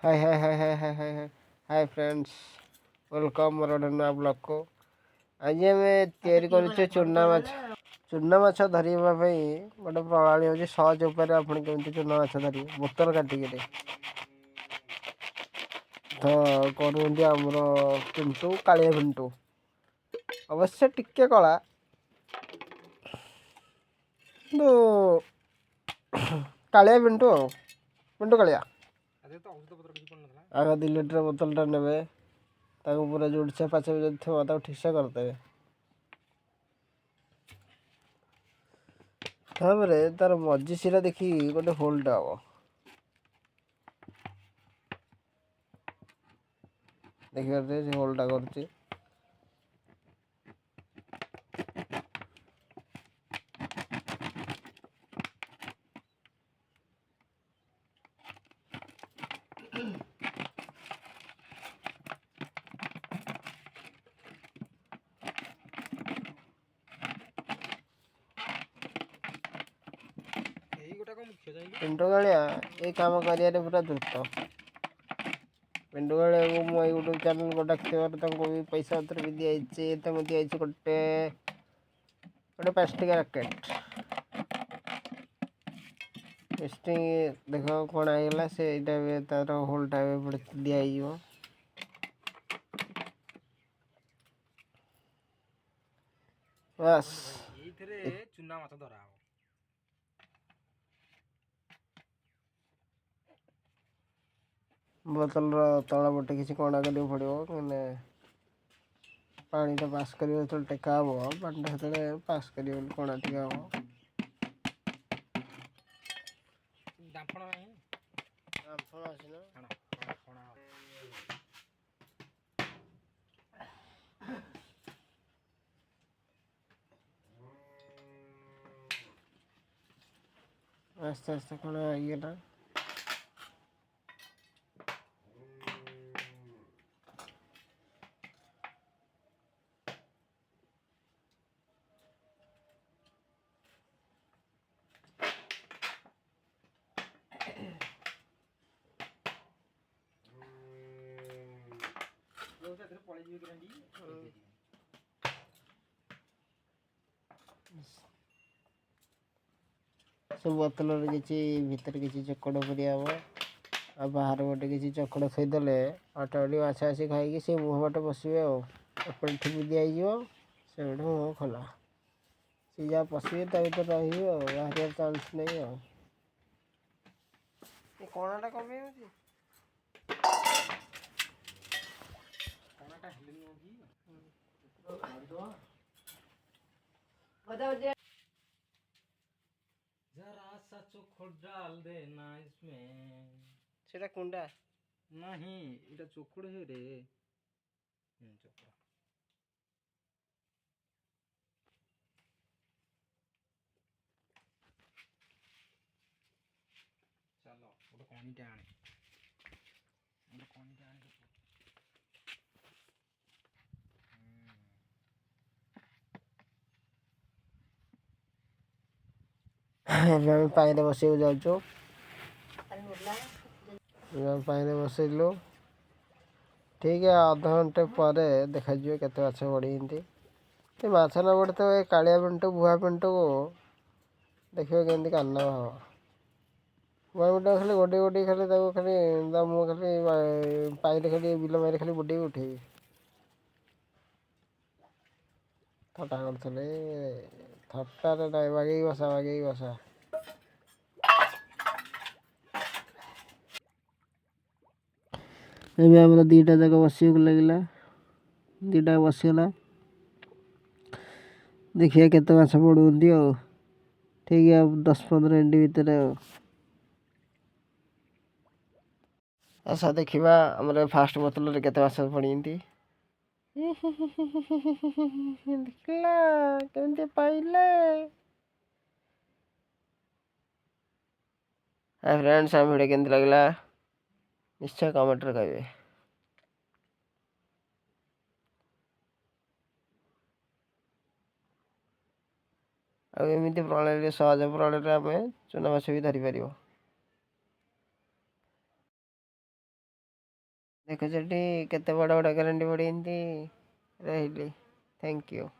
हाय हाय हाय हाय हाय हाय हाय hi friends, welcome मोर गोटे नुआ blog को। आज आम तैयारी करुचे चूना माछ धरवा गोटे प्रणाली हूँ सहज उपाय आपड़ केमी चूना माछ धर बोतल काटिक तो करुँच आमर पिंटू कालिया पिंटू अवश्य टिके कला कालिया पिंटू पिंटू कालिया आगे 2 लीटर बोतलटा ने पूरा जोड़ से पाचे थो ठीक से करदे तार मझी सिरा देखी गोटे होल्टा हम देखिए होल्टा कर पिंटू कालिया ये काम कर पूरा द्रुत पिंटू कालिया को मो यूट्यूब चैनल को डाक भी पैसा पत्र भी दिखाई दिखाई गोटे गोटे 5 टका राकेट देख कौन आईगला से तार होल्टा दिखाई बस चूना माछ धरा बोतल तला पटे किसी कणा कर पड़ो मैंने पानी पास कर टेका हम पानी से पास कर कणा टिका हम आस्ते आस्ते कण आईगला सब बोतल किसी भितर किसी चकड़ पड़िया हम बाहर गोटे किसी चकड़ थईदे ऑटोमेटिक माछ आसी खाई से मुह बाटे पशे एपट ठिक दिजाव से मुह खोला सी जहाँ पशे भर रही बाहर चान्स नहीं कणाटा कम जरा सा चोखो डाल देना इसमें सेटा कुंडा नहीं इटा चोखड़ है रे चोखड़ चलो गोटे कणीटे आने गोटे कणीटे आने पानी बसे जाऊँ पानी बसैलु ठीक है आधा घंटे पर देखा के माछ बढ़ी माछ न बढ़े तो कालिया पिंटू बुआ पिंटू को देखिए केमती काना हम बुआ पिंटू खाली गोटे गोटे खाली खाली मुँह खाली पाइले खाली बिल मारे खाली बुड़े उठे थटा करते थटारे ना बागे बसा ଏବେ ଆମର ଦୁଇଟା ଯାକ ବସିବାକୁ ଲାଗିଲା ଦୁଇଟା ବସିଗଲା ଦେଖିବା କେତେ ମାଛ ପଡ଼ୁଛନ୍ତି ଆଉ ଠିକ୍ ଆଉ 10-15 ମିନିଟ୍ ଭିତରେ ଆଚ୍ଛା ଦେଖିବା ଆମର ଫାଷ୍ଟ ବୋତଲରେ କେତେ ମାଛ ପଡ଼ିଛନ୍ତି ଦେଖିଲା କେମିତି ପାଇଲେ हाय फ्रेंड्स आम वीडियो केमती लगला निश्चय कमेंट रे कहबे आ एमती प्रणाली सहज प्रणाली आम चूना माछ भी धरी पार। ଦେଖୁଛଟି କେତେ ବଡ଼ ବଡ଼ କେରାଣ୍ଡି ବଢ଼ିଛନ୍ତି। ରହିଲି, ଥ୍ୟାଙ୍କ ୟୁ।